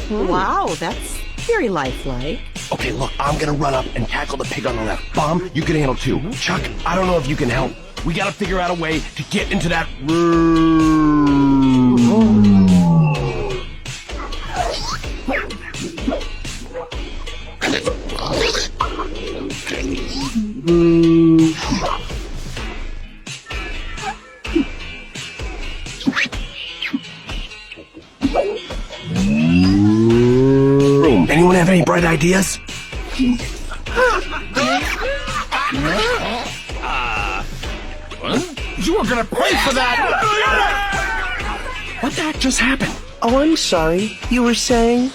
Wow, that's very lifelike. Okay, look, I'm gonna run up and tackle the pig on the left. Bomb, you can handle two. Chuck, I don't know if you can help. We gotta figure out a way to get into that room. Anyone have any bright ideas? You are gonna pay for that! What the heck just happened? Oh, I'm sorry. You were saying?